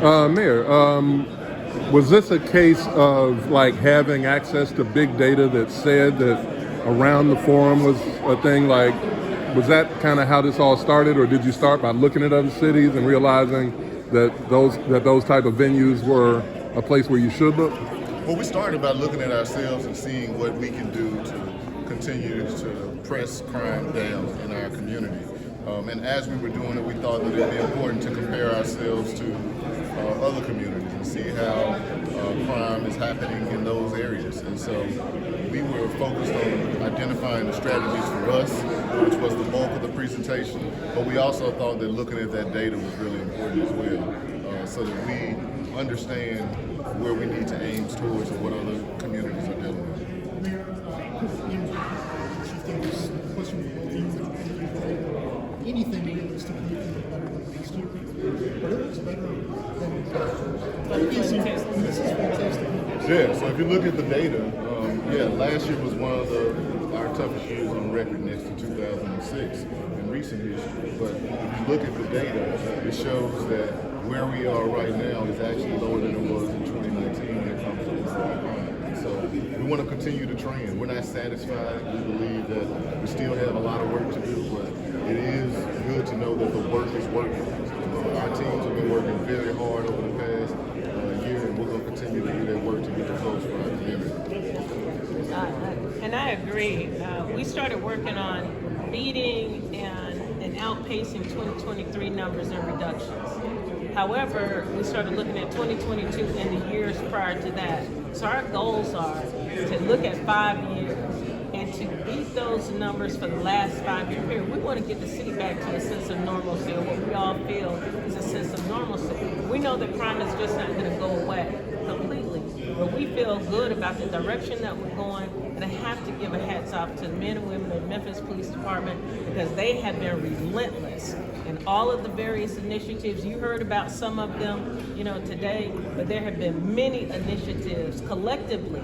Mayor, was this a case of like having access to big data that said that around the forum was a thing? Like, was that kind of how this all started, or did you start by looking at other cities and realizing that those type of venues were a place where you should look? Well, we started by looking at ourselves and seeing what we can do to continue to press crime down in our community. And as we were doing it, we thought that it would be important to compare ourselves to other communities and see how crime is happening in those areas. And so we were focused on identifying the strategies for us, which was the bulk of the presentation. But we also thought that looking at that data was really important as well, so that we understand where we need to aim towards and what other communities are dealing with. Anything realistically is better than last year, but it was better than this is fantastic. Yeah, so if you look at the data, last year was one of our toughest years on record next to 2006 in recent history. But if you look at the data, it shows that where we are right now is actually lower than it was in 2019 when it comes to overall crime. And so we want to continue to trend. We're not satisfied. We believe that we still have a lot of work to do, but it is good to know that the work is working. Our teams have been working very hard over the past year, and we're going to continue to do that work to get the close for our community. And I agree. We started working on beating and outpacing 2023 numbers and reductions. However, we started looking at 2022 and the years prior to that. So our goals are to look at 5 years and to beat those numbers for the last 5-year period. We want to get the city back to a sense of normalcy, or what we all feel is a sense of normalcy. We know that crime is just not going to go away completely, but we feel good about the direction that we're going. And I have to give a hats off to the men and women of the Memphis Police Department, because they have been relentless in all of the various initiatives. You heard about some of them, today, but there have been many initiatives collectively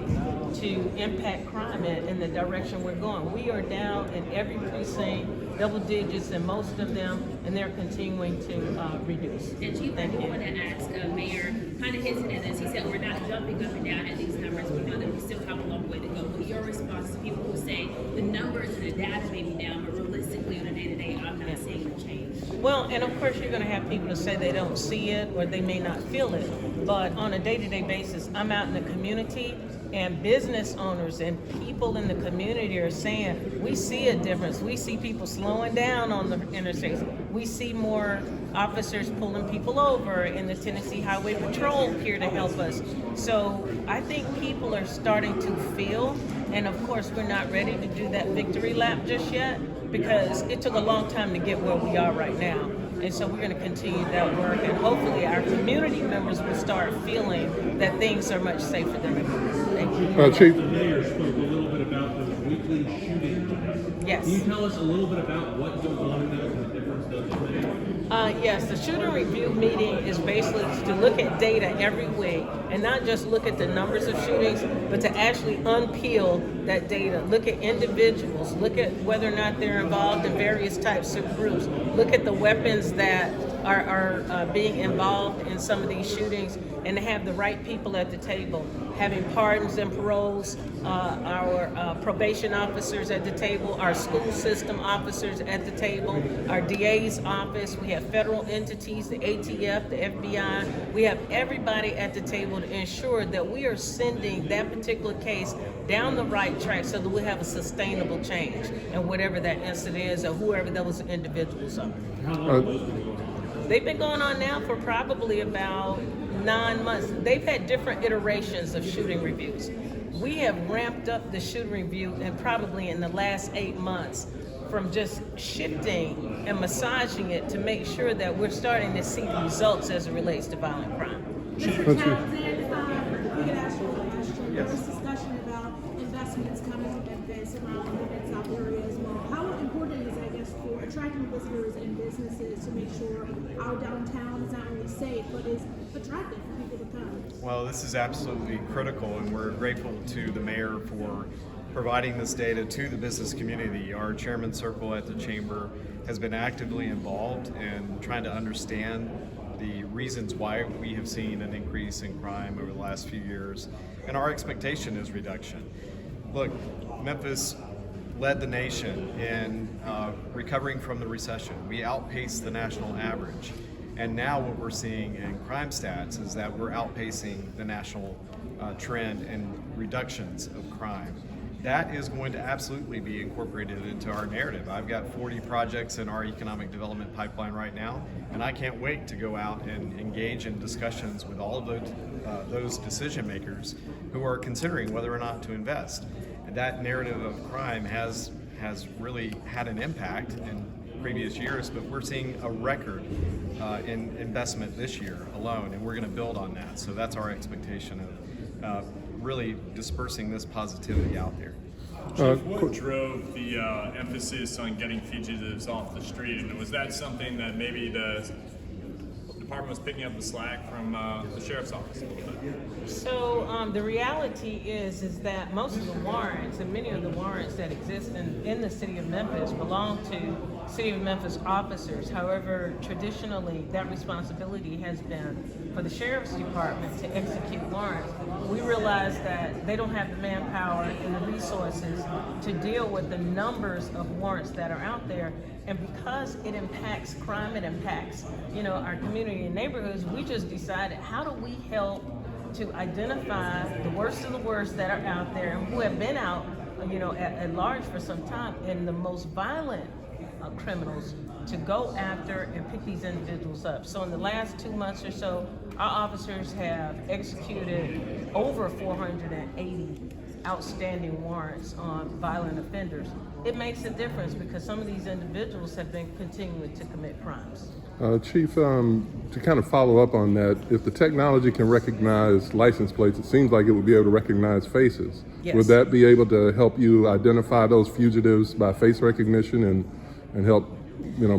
to impact crime in the direction we're going. We are down in every precinct, double digits in most of them, and they're continuing to reduce. And Chief, I want to ask Mayor, kind of his, and as he said, we're not jumping up and down at these numbers. We know that we still have a long way to go. But your response to people who say the numbers and the data may be down, but realistically on a day-to-day, I'm not seeing a change. Well, and of course you're going to have people who say they don't see it or they may not feel it. But on a day-to-day basis, I'm out in the community, and business owners and people in the community are saying, we see a difference. We see people slowing down on the interstates. We see more officers pulling people over, and the Tennessee Highway Patrol here to help us. So I think people are starting to feel, and of course we're not ready to do that victory lap just yet, because it took a long time to get where we are right now. And so we're going to continue that work, and hopefully our community members will start feeling that things are much safer than before. Thank you. Chief? The mayor spoke a little bit about those weekly shootings. Yes. Can you tell us a little bit about what goes on in those and the difference those make? Yes, the shooter review meeting is basically to look at data every week and not just look at the numbers of shootings, but to actually unpeel that data. Look at individuals, look at whether or not they're involved in various types of groups, look at the weapons that are being involved in some of these shootings, and to have the right people at the table, having pardons and paroles, our probation officers at the table, our school system officers at the table, our DA's office. We have federal entities, the ATF, the FBI. We have everybody at the table to ensure that we are sending that particular case down the right track so that we have a sustainable change in whatever that incident is or whoever those individuals are. How long have those been going on? They've been going on now for probably about 9 months. They've had different iterations of shooting reviews. We have ramped up the shooting review and probably in the last 8 months from just shifting and massaging it to make sure that we're starting to see the results as it relates to violent crime. Mr. Townsend, we could ask you a question. There was discussion about investments coming to Memphis around the Mid-South area as well. How important is, I guess, for attracting visitors and businesses to make sure our downtown is not only safe, but is attractive for people to come? Well, this is absolutely critical, and we're grateful to the mayor for providing this data to the business community. Our chairman circle at the chamber has been actively involved in trying to understand the reasons why we have seen an increase in crime over the last few years, and our expectation is reduction. Look, Memphis led the nation in recovering from the recession. We outpaced the national average. And now what we're seeing in crime stats is that we're outpacing the national trend in reductions of crime. That is going to absolutely be incorporated into our narrative. I've got 40 projects in our economic development pipeline right now, and I can't wait to go out and engage in discussions with all of those decision makers who are considering whether or not to invest. And that narrative of crime has really had an impact in previous years, but we're seeing a record in investment this year alone, and we're going to build on that. So that's our expectation of really dispersing this positivity out there. Chief, what drove the emphasis on getting fugitives off the street? And was that something that maybe the department was picking up the slack from the sheriff's office a little bit? So the reality is that most of the warrants and many of the warrants that exist in the city of Memphis belong to city of Memphis officers. However, traditionally that responsibility has been for the sheriff's department to execute warrants. We realize that they don't have the manpower and the resources to deal with the numbers of warrants that are out there. And because it impacts crime, it impacts, our community and neighborhoods, we just decided, how do we help to identify the worst of the worst that are out there and who have been out, at large for some time, and the most violent criminals to go after and pick these individuals up. So in the last 2 months or so, our officers have executed over 480 outstanding warrants on violent offenders. It makes a difference because some of these individuals have been continuing to commit crimes. Chief, to kind of follow up on that, if the technology can recognize license plates, it seems like it would be able to recognize faces. Yes. Would that be able to help you identify those fugitives by face recognition and help,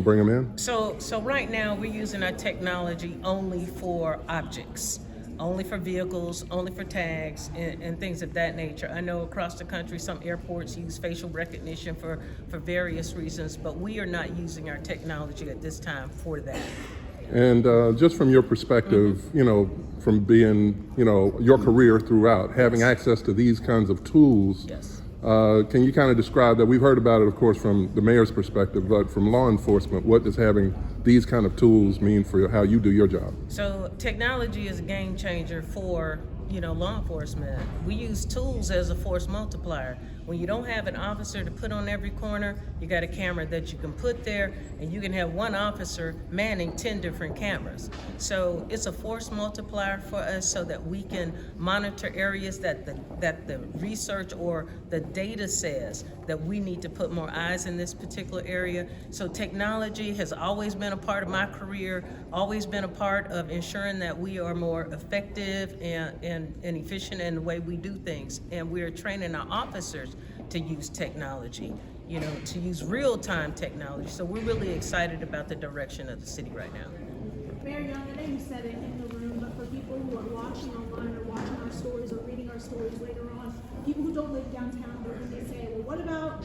bring them in? So right now we're using our technology only for objects, only for vehicles, only for tags and things of that nature. I know across the country some airports use facial recognition for various reasons, but we are not using our technology at this time for that. And just from your perspective, from being, your career throughout, having access to these kinds of tools, Yes. Can you kind of describe that? We've heard about it, of course, from the mayor's perspective, but from law enforcement, what does having these kind of tools mean for how you do your job? So technology is a game changer for, law enforcement. We use tools as a force multiplier. When you don't have an officer to put on every corner, you got a camera that you can put there, and you can have one officer manning 10 different cameras. So it's a force multiplier for us so that we can monitor areas that the research or the data says that we need to put more eyes in this particular area. So technology has always been a part of my career, always been a part of ensuring that we are more effective and efficient in the way we do things. And we're training our officers to use technology, to use real-time technology. So we're really excited about the direction of the city right now. Mayor Young, I know you said it in the room, but for people who are watching online or watching our stories or reading our stories later on, people who don't live downtown, they're going to say, well, what about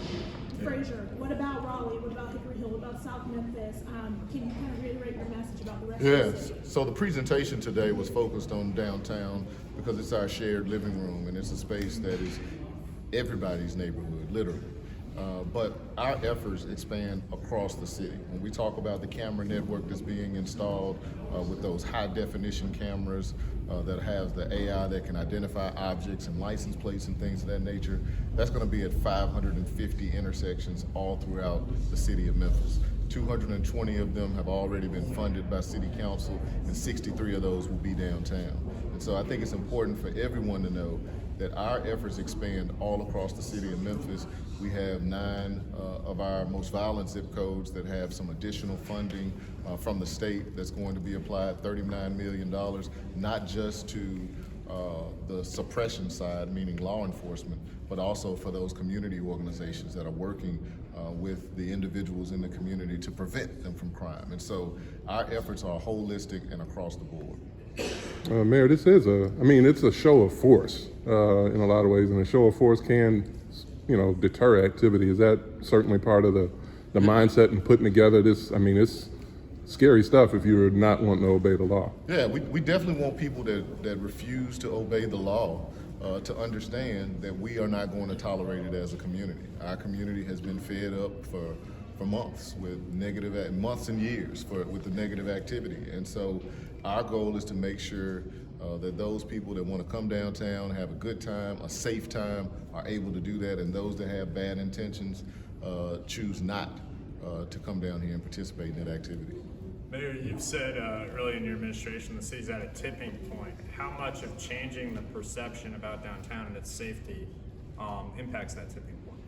Fraser? What about Raleigh? What about Hickory Hill? What about South Memphis? Can you kind of reiterate your message about the rest of the Yes. city? So the presentation today was focused on downtown because it's our shared living room and it's a space that is everybody's neighborhood, literally. But our efforts expand across the city. When we talk about the camera network that's being installed with those high definition cameras that have the AI that can identify objects and license plates and things of that nature, that's going to be at 550 intersections all throughout the city of Memphis. 220 of them have already been funded by City Council, and 63 of those will be downtown. And so I think it's important for everyone to know that our efforts expand all across the city of Memphis. We have 9 of our most violent zip codes that have some additional funding from the state that's going to be applied, $39 million, not just to the suppression side, meaning law enforcement, but also for those community organizations that are working with the individuals in the community to prevent them from crime. And so our efforts are holistic and across the board. Mayor, this is it's a show of force in a lot of ways, and a show of force can, deter activity. Is that certainly part of the mindset in putting together this? scary stuff if you're not wanting to obey the law. Yeah, we definitely want people that refuse to obey the law to understand that we are not going to tolerate it as a community. Our community has been fed up for months with months and years with the negative activity. And so our goal is to make sure that those people that want to come downtown, have a good time, a safe time, are able to do that, and those that have bad intentions choose not to come down here and participate in that activity. Mayor, you've said early in your administration the city's at a tipping point. How much of changing the perception about downtown and its safety impacts that tipping point?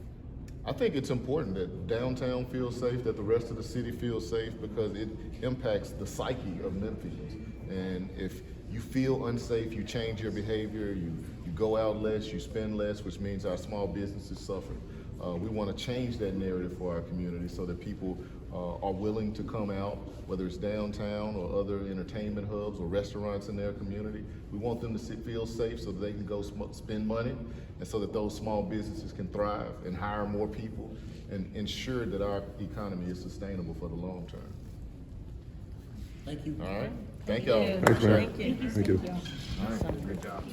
I think it's important that downtown feels safe, that the rest of the city feels safe, because it impacts the psyche of Memphians. And if you feel unsafe, you change your behavior, you go out less, you spend less, which means our small businesses suffer. We want to change that narrative for our community so that people are willing to come out, whether it's downtown or other entertainment hubs or restaurants in their community. We want them to feel safe so that they can go spend money, and so that those small businesses can thrive and hire more people and ensure that our economy is sustainable for the long term. Thank you. All right? Thank y'all. Thanks, man. Thank you. Thank you. All right, good job.